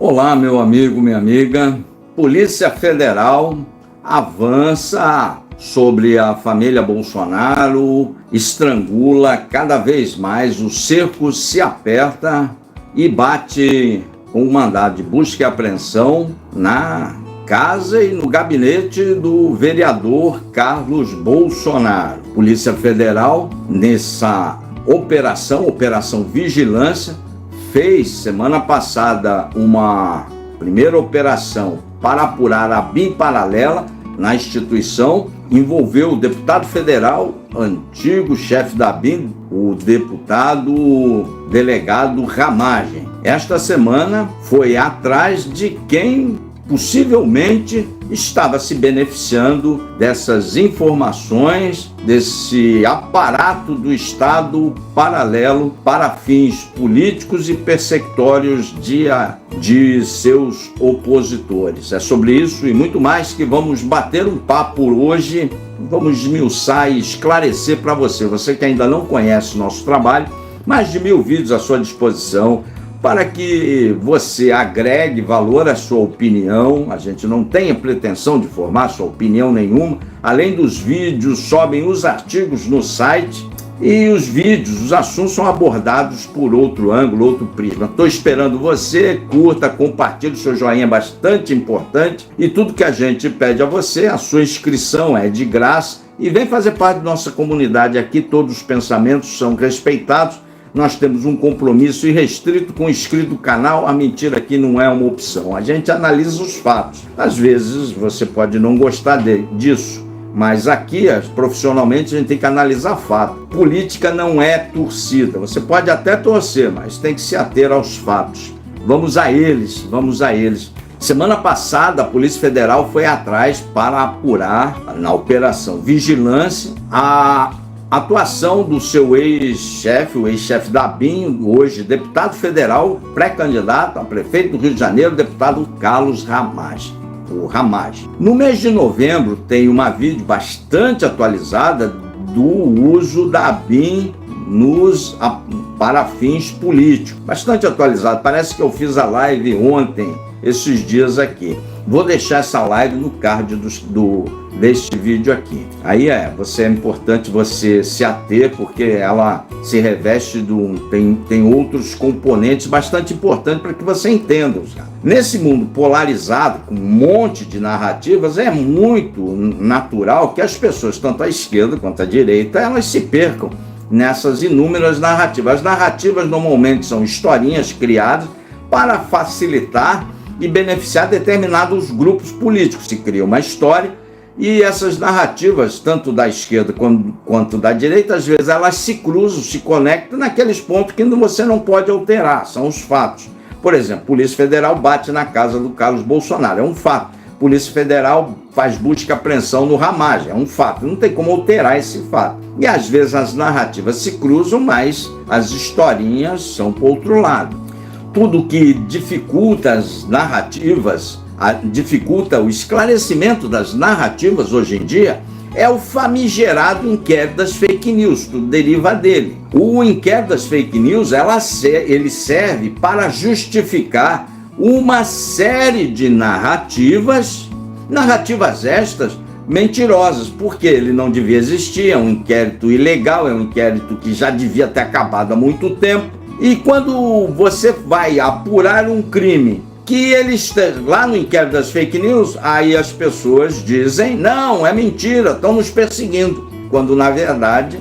Olá, meu amigo, minha amiga. Polícia Federal avança sobre a família Bolsonaro, estrangula cada vez mais, o cerco se aperta e bate com um mandado de busca e apreensão na casa e no gabinete do vereador Carlos Bolsonaro. Polícia Federal, nessa Operação Vigilância, fez semana passada uma primeira operação para apurar a BIM paralela na instituição, envolveu o deputado federal, antigo chefe da BIM, o deputado delegado Ramagem. Esta semana foi atrás de quem possivelmente estava se beneficiando dessas informações, desse aparato do Estado paralelo para fins políticos e persecutórios de seus opositores. É sobre isso e muito mais que vamos bater um papo hoje, vamos esmiuçar e esclarecer para você. Você que ainda não conhece o nosso trabalho, mais de 1000 vídeos à sua disposição, para que você agregue valor à sua opinião. A gente não tem a pretensão de formar sua opinião nenhuma. Além dos vídeos, sobem os artigos no site e os vídeos, os assuntos são abordados por outro ângulo, outro prisma. Estou esperando você, curta, compartilhe, seu joinha é bastante importante. E tudo que a gente pede a você, a sua inscrição é de graça. E vem fazer parte da nossa comunidade aqui, todos os pensamentos são respeitados. Nós temos um compromisso irrestrito com o inscrito do canal. A mentira aqui não é uma opção. A gente analisa os fatos. Às vezes você pode não gostar disso, mas aqui, profissionalmente, a gente tem que analisar fato. Política não é torcida. Você pode até torcer, mas tem que se ater aos fatos. Vamos a eles. Semana passada, a Polícia Federal foi atrás para apurar, na Operação Vigilância, a atuação do seu ex-chefe, o ex-chefe da BIM, hoje deputado federal, pré-candidato a prefeito do Rio de Janeiro, deputado Carlos Ramagem. No mês de novembro tem uma vídeo bastante atualizada do uso da BIM para fins políticos. Bastante atualizado, parece que eu fiz a live ontem, esses dias aqui. Vou deixar essa live no card deste vídeo aqui. Aí é importante você se ater, porque ela se reveste tem outros componentes bastante importantes para que você entenda. Nesse mundo polarizado, com um monte de narrativas, é muito natural que as pessoas, tanto à esquerda quanto à direita, elas se percam nessas inúmeras narrativas. As narrativas normalmente são historinhas criadas para facilitar e beneficiar determinados grupos políticos. Se cria uma história e essas narrativas, tanto da esquerda quanto da direita, às vezes elas se cruzam, se conectam naqueles pontos que você não pode alterar, são os fatos. Por exemplo, Polícia Federal bate na casa do Carlos Bolsonaro, é um fato. Polícia Federal faz busca e apreensão no Ramagem, é um fato, não tem como alterar esse fato. E às vezes as narrativas se cruzam, mas as historinhas são para o outro lado. Tudo que dificulta as narrativas, dificulta o esclarecimento das narrativas hoje em dia, é o famigerado inquérito das fake news, tudo deriva dele. O inquérito das fake news, ele serve para justificar uma série de narrativas estas mentirosas, porque ele não devia existir, é um inquérito ilegal, é um inquérito que já devia ter acabado há muito tempo. E quando você vai apurar um crime que ele está lá no inquérito das fake news, aí as pessoas dizem, não, é mentira, estão nos perseguindo. Quando na verdade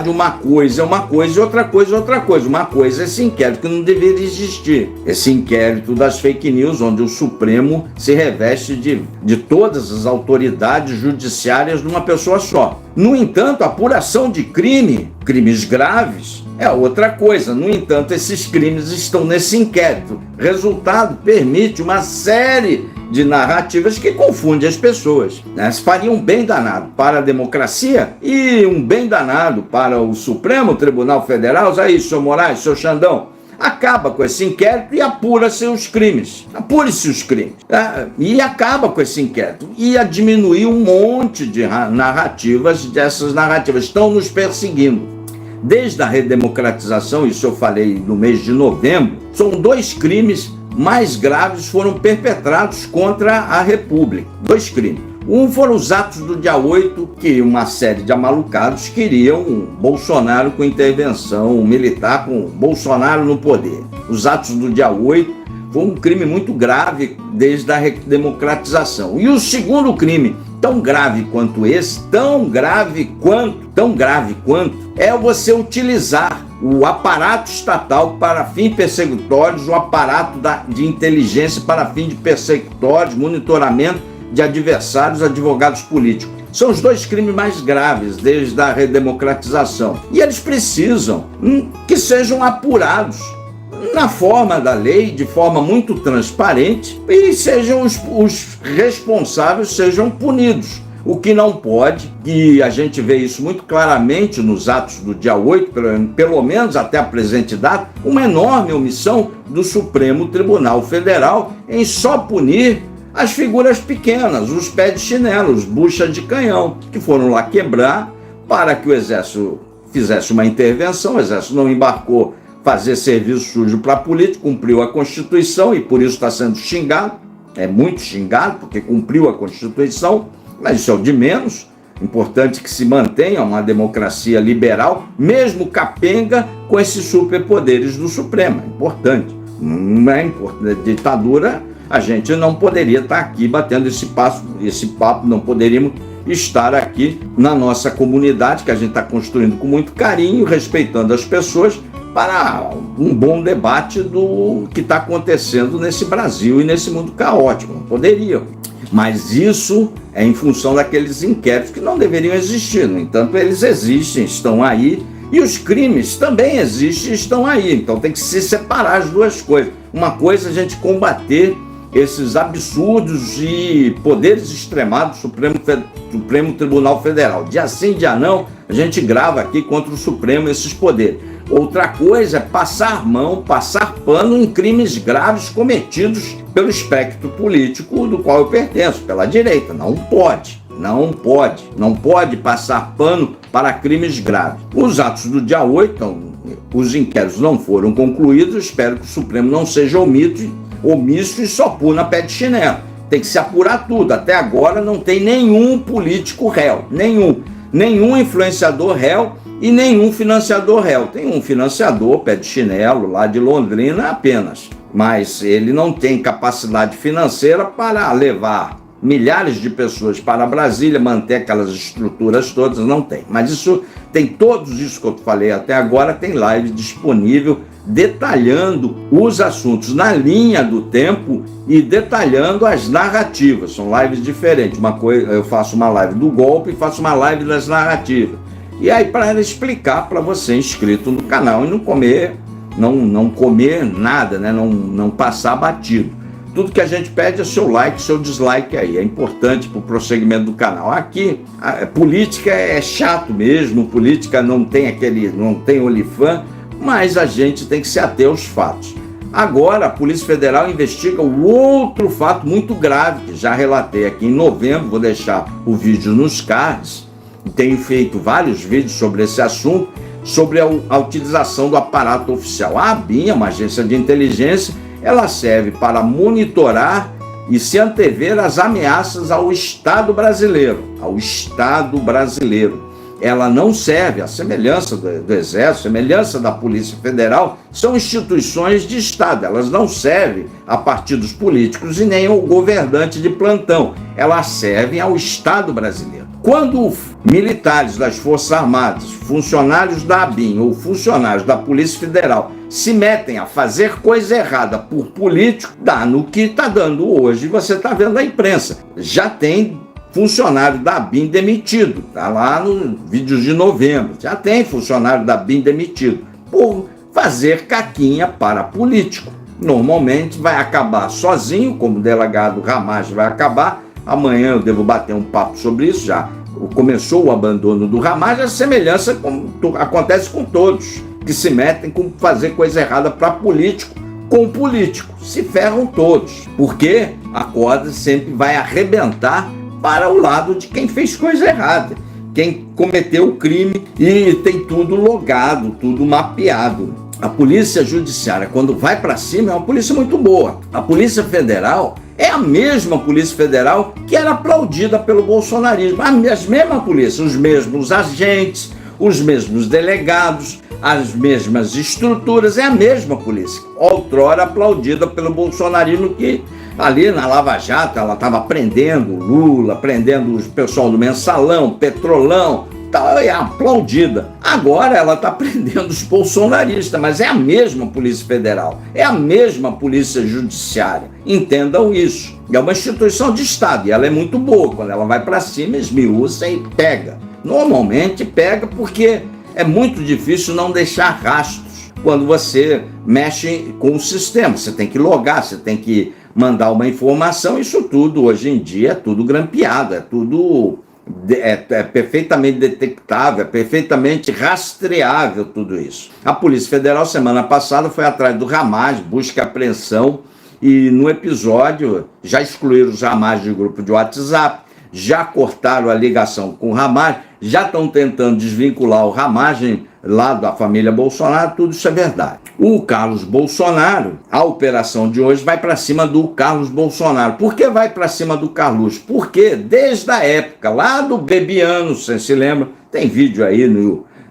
uma coisa é uma coisa e outra coisa é outra coisa. Uma coisa é esse inquérito que não deveria existir. Esse inquérito das fake news, onde o Supremo se reveste de todas as autoridades judiciárias de uma pessoa só. No entanto, a apuração de crimes graves, é outra coisa. No entanto, esses crimes estão nesse inquérito. Resultado permite uma série de narrativas que confundem as pessoas, né? Faria um bem danado para a democracia e um bem danado para o Supremo Tribunal Federal. Aí, senhor Moraes, senhor Xandão, acaba com esse inquérito e apura-se os crimes. Apure-se os crimes. E acaba com esse inquérito. Ia diminuir um monte de narrativas, dessas narrativas estão nos perseguindo. Desde a redemocratização, isso eu falei no mês de novembro, são 2 crimes mais graves foram perpetrados contra a República. 2 crimes. Um foram os atos do dia 8, que uma série de amalucados queriam Bolsonaro com intervenção militar, com Bolsonaro no poder. Os atos do dia 8 foi um crime muito grave desde a redemocratização. E o segundo crime, tão grave quanto esse, tão grave quanto, é você utilizar o aparato estatal para fins persecutórios, o aparato de inteligência para fins persecutórios, monitoramento de adversários, advogados políticos. São os 2 crimes mais graves desde a redemocratização. E eles precisam que sejam apurados na forma da lei, de forma muito transparente, e sejam os responsáveis sejam punidos. O que não pode, e a gente vê isso muito claramente nos atos do dia 8, pelo menos até a presente data, uma enorme omissão do Supremo Tribunal Federal em só punir as figuras pequenas, os pés de chinelo, os buchas de canhão, que foram lá quebrar para que o Exército fizesse uma intervenção. O Exército não embarcou fazer serviço sujo para político, cumpriu a Constituição e por isso está sendo xingado, é muito xingado, porque cumpriu a Constituição, mas isso é o de menos. Importante que se mantenha uma democracia liberal, mesmo capenga, com esses superpoderes do Supremo. É importante. Não é importante. Ditadura, a gente não poderia estar aqui batendo esse papo, não poderíamos estar aqui na nossa comunidade, que a gente está construindo com muito carinho, respeitando as pessoas, para um bom debate do que está acontecendo nesse Brasil e nesse mundo caótico. Não poderia. Mas isso é em função daqueles inquéritos que não deveriam existir. No entanto, eles existem, estão aí, e os crimes também existem e estão aí. Então tem que se separar as 2 coisas. Uma coisa é a gente combater esses absurdos e poderes extremados do Supremo Tribunal Federal. Dia sim, dia não, a gente grava aqui contra o Supremo esses poderes. Outra coisa é passar mão, passar pano em crimes graves cometidos pelo espectro político do qual eu pertenço, pela direita. Não pode passar pano para crimes graves. Os atos do dia 8, os inquéritos não foram concluídos, espero que o Supremo não seja omisso e só puna pé de chinelo. Tem que se apurar tudo. Até agora não tem nenhum político réu, nenhum influenciador réu e nenhum financiador réu. Tem um financiador pé de chinelo lá de Londrina apenas, mas ele não tem capacidade financeira para levar milhares de pessoas para Brasília, manter aquelas estruturas todas, não tem. Mas isso tem todos isso que eu falei até agora, tem live disponível detalhando os assuntos na linha do tempo e detalhando as narrativas. São lives diferentes. Uma coisa, eu faço uma live do golpe e faço uma live das narrativas. E aí para explicar para você inscrito no canal e não comer nada, né? Não passar batido. Tudo que a gente pede é seu like, seu dislike aí. É importante para o prosseguimento do canal. Aqui, a política é chato mesmo, política não tem olifã, mas a gente tem que se ater aos fatos. Agora, a Polícia Federal investiga o outro fato muito grave, que já relatei aqui em novembro, vou deixar o vídeo nos cards, tenho feito vários vídeos sobre esse assunto, sobre a utilização do aparato oficial. A ABIN, uma agência de inteligência, ela serve para monitorar e se antever as ameaças ao Estado brasileiro. Ela não serve, a semelhança do Exército, a semelhança da Polícia Federal, são instituições de Estado. Elas não servem a partidos políticos e nem ao governante de plantão. Elas servem ao Estado brasileiro. Quando militares das Forças Armadas, funcionários da ABIN ou funcionários da Polícia Federal se metem a fazer coisa errada por político, dá no que está dando hoje. Você está vendo a imprensa. Já tem funcionário da ABIN demitido. Está lá no vídeo de novembro. Já tem funcionário da ABIN demitido por fazer caquinha para político. Normalmente vai acabar sozinho, como o delegado Ramagem vai acabar. Amanhã eu devo bater um papo sobre isso. Já começou o abandono do Ramagem, a semelhança como acontece com todos que se metem com fazer coisa errada para político, com político. Se ferram todos, porque a corda sempre vai arrebentar para o lado de quem fez coisa errada, quem cometeu o crime, e tem tudo logado, tudo mapeado. A polícia judiciária, quando vai para cima, é uma polícia muito boa. A Polícia Federal é a mesma Polícia Federal que era aplaudida pelo bolsonarismo. As mesmas polícias, os mesmos agentes, os mesmos delegados, as mesmas estruturas, é a mesma polícia. Outrora aplaudida pelo bolsonarismo, que ali na Lava Jato ela estava prendendo o Lula, prendendo o pessoal do Mensalão, Petrolão, é aplaudida. Agora ela está prendendo os bolsonaristas, mas é a mesma Polícia Federal, é a mesma Polícia Judiciária. Entendam isso. É uma instituição de Estado e ela é muito boa. Quando ela vai para cima, esmiuça e pega. Normalmente pega porque é muito difícil não deixar rastros quando você mexe com o sistema. Você tem que logar, você tem que mandar uma informação. Isso tudo, hoje em dia, é tudo grampeado, é tudo... É perfeitamente detectável, é perfeitamente rastreável tudo isso. A Polícia Federal, semana passada, foi atrás do Hamas, busca e apreensão, e no episódio já excluíram os Hamas do grupo de WhatsApp, já cortaram a ligação com o Hamas, já estão tentando desvincular o Hamas lá da família Bolsonaro. Tudo isso é verdade. O Carlos Bolsonaro, a operação de hoje vai para cima do Carlos Bolsonaro. Por que vai para cima do Carlos? Porque desde a época lá do Bebiano, você se lembra? Tem vídeo aí,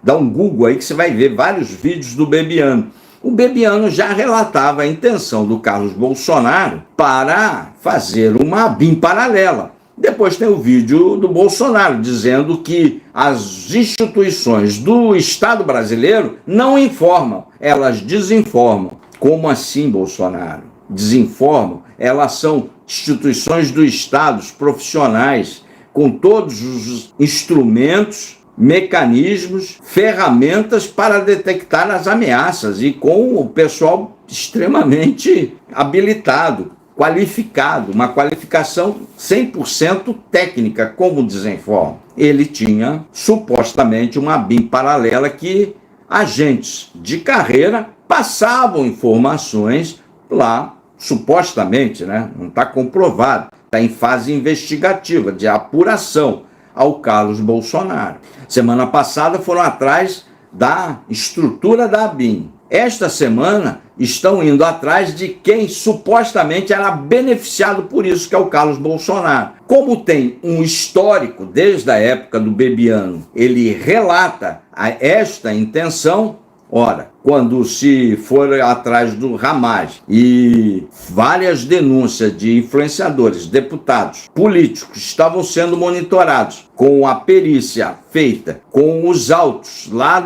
dá um Google aí que você vai ver vários vídeos do Bebiano. O Bebiano já relatava a intenção do Carlos Bolsonaro para fazer uma ABIN paralela. Depois tem o vídeo do Bolsonaro dizendo que as instituições do Estado brasileiro não informam, elas desinformam. Como assim, Bolsonaro? Desinformam? Elas são instituições do Estado, profissionais, com todos os instrumentos, mecanismos, ferramentas para detectar as ameaças e com o pessoal extremamente habilitado, qualificado, uma qualificação 100% técnica, como desinforma. Ele tinha, supostamente, uma ABIN paralela que agentes de carreira passavam informações lá, supostamente, né? Não está comprovado, está em fase investigativa, de apuração ao Carlos Bolsonaro. Semana passada foram atrás da estrutura da ABIN. Esta semana estão indo atrás de quem supostamente era beneficiado por isso, que é o Carlos Bolsonaro. Como tem um histórico desde a época do Bebiano, ele relata esta intenção. Ora, quando se for atrás do Hamas e várias denúncias de influenciadores, deputados, políticos estavam sendo monitorados com a perícia feita, com os autos lá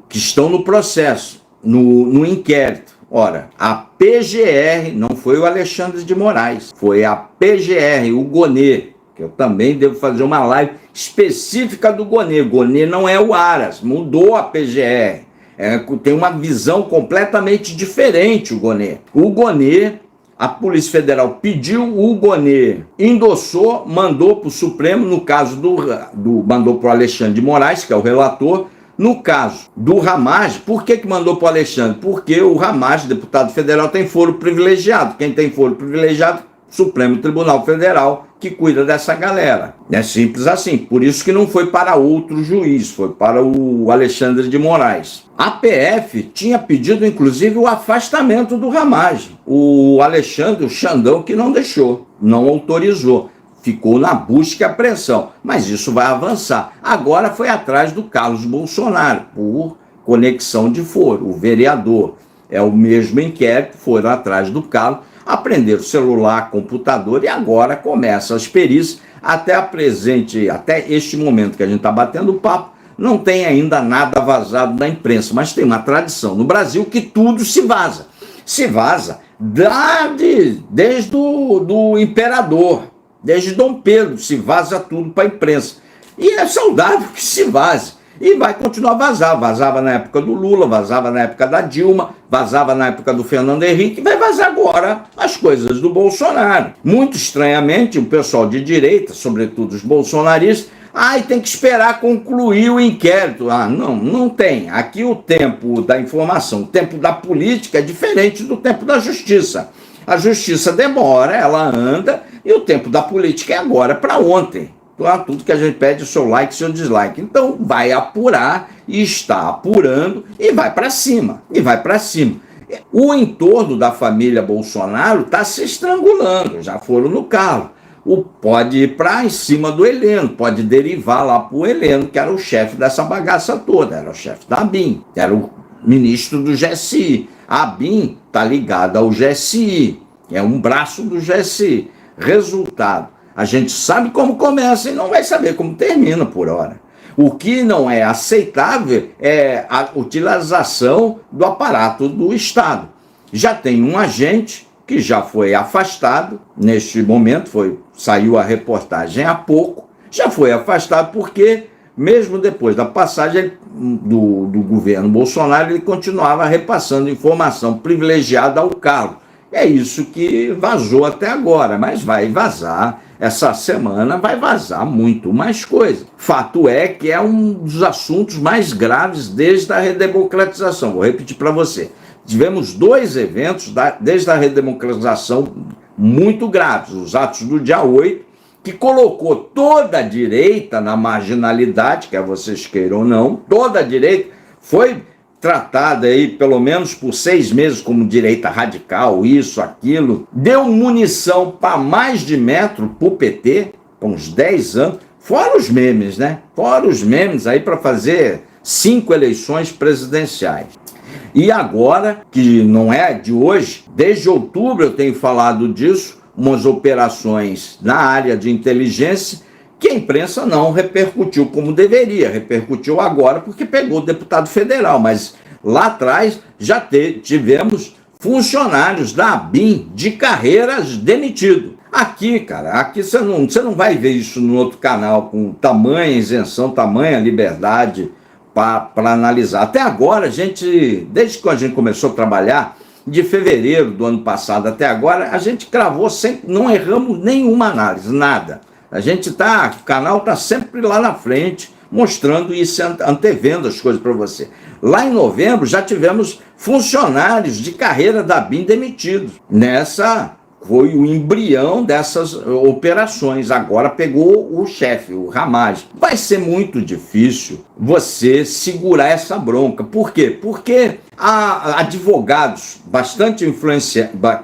que estão no processo, no inquérito. Ora, a PGR, não foi o Alexandre de Moraes, foi a PGR, o Gonê, que eu também devo fazer uma live específica do Gonê. Gonê não é o Aras, mudou a PGR. Tem uma visão completamente diferente o Gonê. O Gonê, a Polícia Federal pediu, o Gonê endossou, mandou para o Supremo, no caso mandou para o Alexandre de Moraes, que é o relator. No caso do Hamas, por que mandou para o Alexandre? Porque o Hamas, deputado federal, tem foro privilegiado. Quem tem foro privilegiado? Supremo Tribunal Federal, que cuida dessa galera. É simples assim. Por isso que não foi para outro juiz, foi para o Alexandre de Moraes. A PF tinha pedido, inclusive, o afastamento do Hamas. O Alexandre, o Xandão, que não deixou, não autorizou. Ficou na busca e apreensão, mas isso vai avançar. Agora foi atrás do Carlos Bolsonaro, por conexão de foro. O vereador é o mesmo inquérito, foram atrás do Carlos, aprenderam celular, computador, e agora começam as perícias. Até este momento que a gente está batendo papo, não tem ainda nada vazado da imprensa, mas tem uma tradição no Brasil que tudo se vaza. Se vaza desde o imperador. Desde Dom Pedro se vaza tudo para a imprensa. E é saudável que se vaze. E vai continuar a vazar. Vazava na época do Lula, vazava na época da Dilma, vazava na época do Fernando Henrique, vai vazar agora as coisas do Bolsonaro. Muito estranhamente, o pessoal de direita, sobretudo os bolsonaristas, tem que esperar concluir o inquérito. Não tem. Aqui o tempo da informação, o tempo da política é diferente do tempo da justiça. A justiça demora, ela anda, e o tempo da política é agora, para ontem. tudo que a gente pede, o seu like, o seu dislike. Então vai apurar e está apurando e vai para cima, O entorno da família Bolsonaro está se estrangulando, já foram no carro. Pode ir para em cima do Heleno, pode derivar lá para o Heleno, que era o chefe dessa bagaça toda, era o chefe da ABIN, era o ministro do GSI. A ABIN está ligada ao GSI, é um braço do GSI. Resultado, a gente sabe como começa e não vai saber como termina por hora. O que não é aceitável é a utilização do aparato do Estado. Já tem um agente que já foi afastado, neste momento, saiu a reportagem há pouco, já foi afastado porque, mesmo depois da passagem do governo Bolsonaro, ele continuava repassando informação privilegiada ao cargo. É isso que vazou até agora, mas vai vazar, essa semana vai vazar muito mais coisa. Fato é que é um dos assuntos mais graves desde a redemocratização. Vou repetir para você. Tivemos 2 eventos desde a redemocratização muito graves, os atos do dia 8, que colocou toda a direita na marginalidade, quer vocês queiram ou não, toda a direita foi tratada aí pelo menos por 6 meses como direita radical, isso, aquilo, deu munição para mais de metro para o PT, com uns 10 anos, fora os memes, né? Fora os memes aí para fazer 5 eleições presidenciais. E agora, que não é de hoje, desde outubro eu tenho falado disso, umas operações na área de inteligência que a imprensa não repercutiu como deveria, repercutiu agora porque pegou o deputado federal, mas lá atrás já tivemos funcionários da ABIN de carreiras demitidos. Aqui, cara, aqui você não vai ver isso no outro canal com tamanha isenção, tamanha liberdade para analisar. Até agora, desde que a gente começou a trabalhar, de fevereiro do ano passado até agora, a gente cravou sempre, não erramos nenhuma análise, nada. O canal está sempre lá na frente, mostrando isso, antevendo as coisas para você. Lá em novembro já tivemos funcionários de carreira da ABIN demitidos. Foi o embrião dessas operações. Agora pegou o chefe, o Ramagem. Vai ser muito difícil você segurar essa bronca. Por quê? Porque há advogados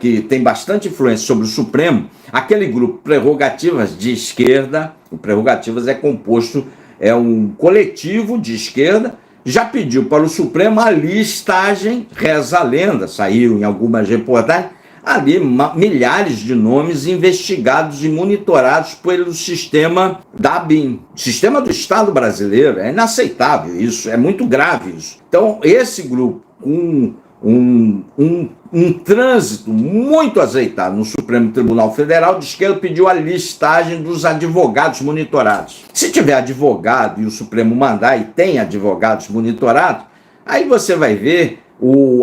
que têm bastante influência sobre o Supremo, aquele grupo Prerrogativas de Esquerda, o Prerrogativas é um coletivo de esquerda, já pediu para o Supremo a listagem, reza a lenda, saiu em algumas reportagens, ali milhares de nomes investigados e monitorados pelo sistema da ABIN, sistema do Estado brasileiro. É inaceitável isso, é muito grave isso. Então, esse grupo, um trânsito muito azeitado no Supremo Tribunal Federal, de esquerda, pediu a listagem dos advogados monitorados. Se tiver advogado e o Supremo mandar, e tem advogados monitorados, aí você vai ver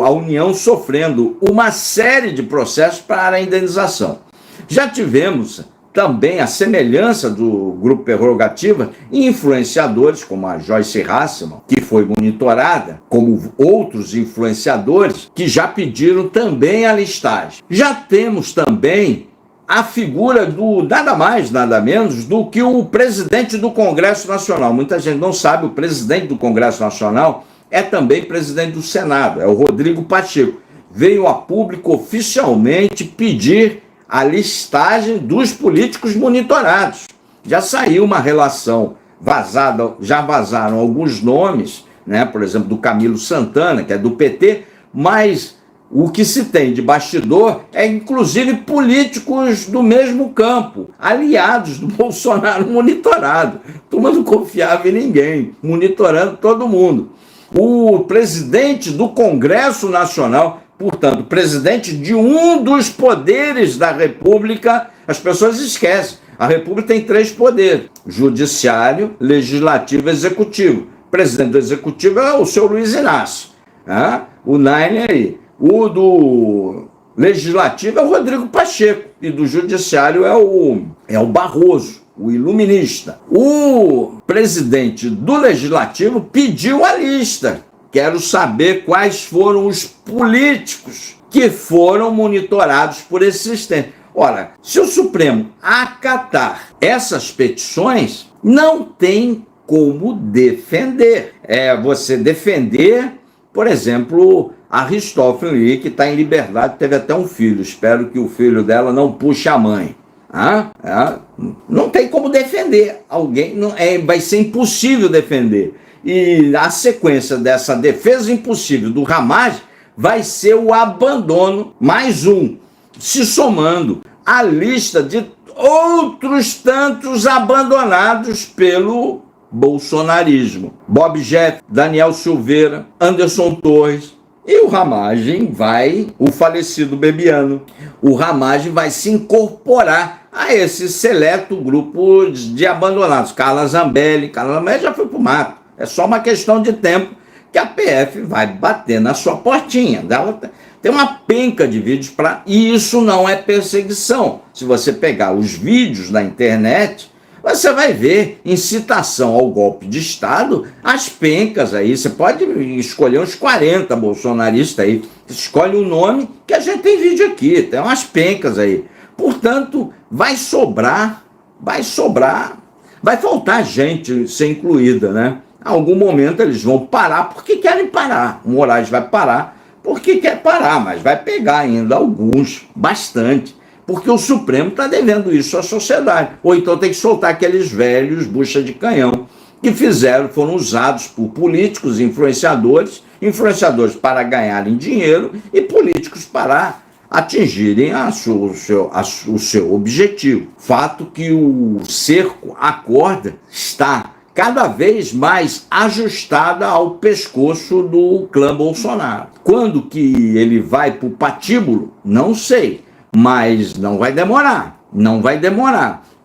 a União sofrendo uma série de processos para a indenização. Já tivemos também a semelhança do Grupo Prerrogativa em influenciadores, como a Joyce Hasselmann, que foi monitorada, como outros influenciadores, que já pediram também a listagem. Já temos também a figura do nada mais, nada menos do que o presidente do Congresso Nacional. Muita gente não sabe, o presidente do Congresso Nacional é também presidente do Senado, é o Rodrigo Pacheco. Veio a público oficialmente pedir a listagem dos políticos monitorados. Já saiu uma relação vazada, já vazaram alguns nomes, né? Por exemplo, do Camilo Santana, que é do PT, mas o que se tem de bastidor é, inclusive, políticos do mesmo campo, aliados do Bolsonaro monitorado. Turma não confiava em ninguém, monitorando todo mundo. O presidente do Congresso Nacional, portanto, presidente de um dos poderes da República, as pessoas esquecem. A República tem 3 poderes: judiciário, legislativo e executivo. O presidente do executivo é o seu Luiz Inácio, o Nine aí. O do legislativo é o Rodrigo Pacheco e do judiciário é o Barroso, o iluminista. O presidente do legislativo pediu a lista. Quero saber quais foram os políticos que foram monitorados por esse sistema. Ora, se o Supremo acatar essas petições, não tem como defender. Você defender, por exemplo, a Richthofen, que está em liberdade, teve até um filho. Espero que o filho dela não puxe a mãe. Não tem como defender alguém, vai ser impossível defender. E a sequência dessa defesa impossível do Ramagem vai ser o abandono, mais um, se somando à lista de outros tantos abandonados pelo bolsonarismo. Bob Jeff, Daniel Silveira, Anderson Torres. E o Ramagem o falecido Bebiano, o Ramagem vai se incorporar a esse seleto grupo de abandonados. Carla Zambelli já foi pro mato. É só uma questão de tempo que a PF vai bater na sua portinha. Tem uma penca de vídeos e isso não é perseguição. Se você pegar os vídeos na internet, você vai ver incitação ao golpe de Estado, as pencas aí. Você pode escolher uns 40 bolsonaristas aí. Escolhe o nome que a gente tem vídeo aqui. Tem umas pencas aí. Portanto, vai faltar gente ser incluída, né? Em algum momento eles vão parar porque querem parar. O Moraes vai parar porque quer parar, mas vai pegar ainda alguns, bastante. Porque o Supremo está devendo isso à sociedade. Ou então tem que soltar aqueles velhos bucha de canhão que foram usados por políticos, influenciadores para ganharem dinheiro e políticos para atingirem o seu objetivo. Fato que o cerco, a corda, está cada vez mais ajustada ao pescoço do clã Bolsonaro. Quando que ele vai para o patíbulo? Não sei. Mas não vai demorar.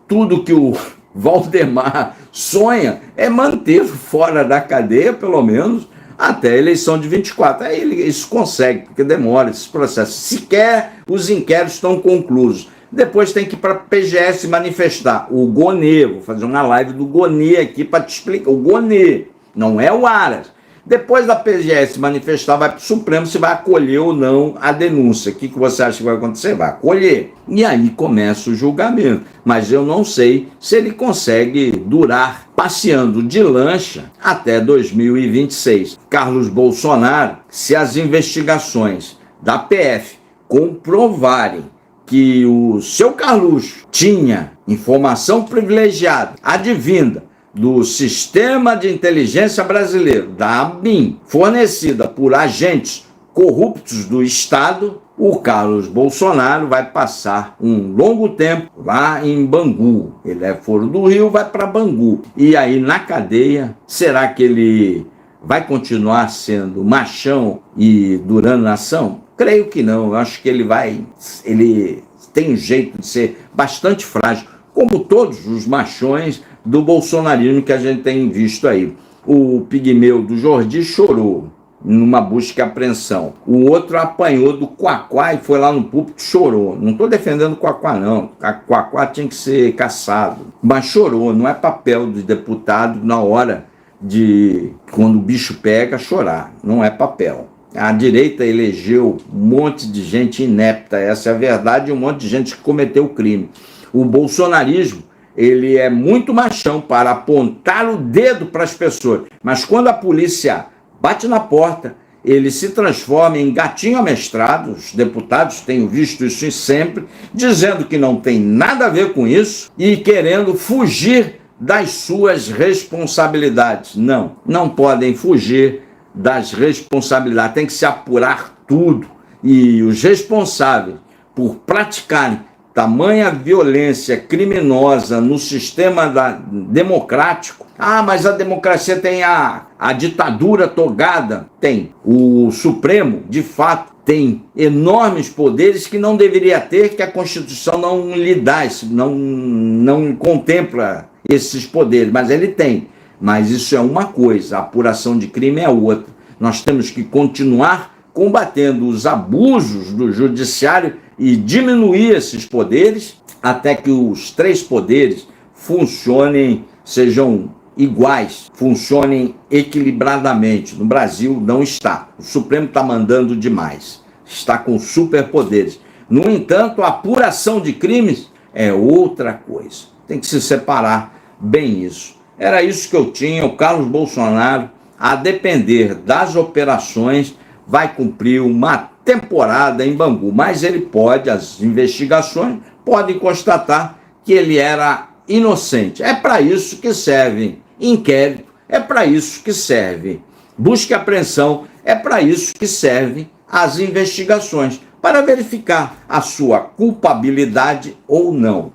Tudo que o Valdemar sonha é manter fora da cadeia, pelo menos, até a eleição de 24. Aí isso consegue, porque demora esse processo. Sequer os inquéritos estão conclusos. Depois tem que ir para a PGS manifestar. O Gonê, vou fazer uma live do Gonê aqui para te explicar. O Gonê, não é o Aras. Depois da PGS manifestar, vai para o Supremo se vai acolher ou não a denúncia. O que você acha que vai acontecer? Vai acolher. E aí começa o julgamento. Mas eu não sei se ele consegue durar passeando de lancha até 2026. Carlos Bolsonaro, se as investigações da PF comprovarem que o seu Carluxo tinha informação privilegiada, advinda do Sistema de Inteligência Brasileiro, da ABIN, fornecida por agentes corruptos do Estado, o Carlos Bolsonaro vai passar um longo tempo lá em Bangu. Ele é foro do Rio, vai para Bangu. E aí na cadeia, será que ele vai continuar sendo machão e durando nação? Creio que não. Eu acho que ele tem um jeito de ser bastante frágil, como todos os machões do bolsonarismo que a gente tem visto aí. O pigmeu do Jordi chorou numa busca e apreensão. O outro apanhou do Quaquá e foi lá no púlpito, chorou. Não estou defendendo o Quaquá, não. A Quaquá tinha que ser caçado. Mas chorou. Não é papel do deputado na hora de, quando o bicho pega, chorar. Não é papel. A direita elegeu um monte de gente inepta, essa é a verdade, e um monte de gente que cometeu crime. O bolsonarismo, ele é muito machão para apontar o dedo para as pessoas, mas quando a polícia bate na porta, ele se transforma em gatinho amestrado. Os deputados têm visto isso sempre, dizendo que não tem nada a ver com isso e querendo fugir das suas responsabilidades. Não podem fugir das responsabilidades, tem que se apurar tudo. E os responsáveis por praticarem tamanha violência criminosa no sistema democrático. Mas a democracia tem a ditadura togada. Tem. O Supremo, de fato, tem enormes poderes que não deveria ter, que a Constituição não lhe dá, não contempla esses poderes, mas ele tem. Mas isso é uma coisa, a apuração de crime é outra. Nós temos que continuar combatendo os abusos do judiciário e diminuir esses poderes até que os três poderes funcionem, sejam iguais, funcionem equilibradamente. No Brasil não está. O Supremo está mandando demais. Está com superpoderes. No entanto, a apuração de crimes é outra coisa. Tem que se separar bem isso. Era isso que eu tinha. O Carlos Bolsonaro, a depender das operações, vai cumprir uma temporada em Bangu. Mas ele pode, as investigações podem constatar que ele era inocente. É para isso que serve inquérito, é para isso que serve busca e apreensão, é para isso que servem as investigações, para verificar a sua culpabilidade ou não.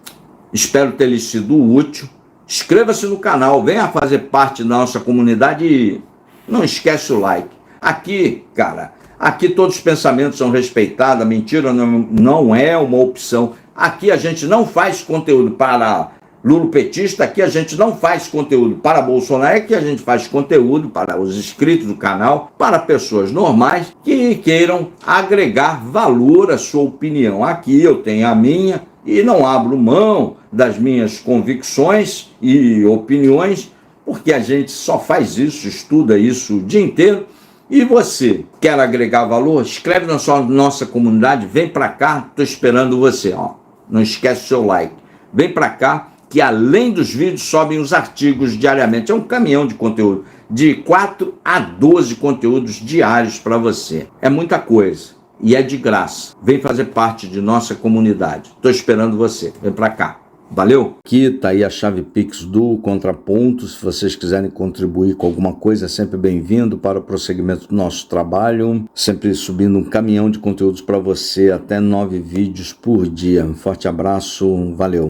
Espero ter lhe sido útil. Inscreva-se no canal, venha fazer parte da nossa comunidade e não esquece o like. Aqui, cara, aqui todos os pensamentos são respeitados, a mentira não é uma opção. Aqui a gente não faz conteúdo para lulopetista, aqui a gente não faz conteúdo para Bolsonaro, aqui a gente faz conteúdo para os inscritos do canal, para pessoas normais que queiram agregar valor à sua opinião. Aqui eu tenho a minha e não abro mão das minhas convicções e opiniões, porque a gente só faz isso, estuda isso o dia inteiro. E você quer agregar valor? Escreve na nossa comunidade, vem para cá, estou esperando você. Ó. Não esquece o seu like. Vem para cá, que além dos vídeos sobem os artigos diariamente. É um caminhão de conteúdo, de 4 a 12 conteúdos diários para você. É muita coisa e é de graça. Vem fazer parte de nossa comunidade. Estou esperando você. Vem para cá. Valeu? Aqui tá aí a chave Pix do Contraponto. Se vocês quiserem contribuir com alguma coisa, é sempre bem-vindo para o prosseguimento do nosso trabalho. Sempre subindo um caminhão de conteúdos para você, até 9 vídeos por dia. Um forte abraço, valeu!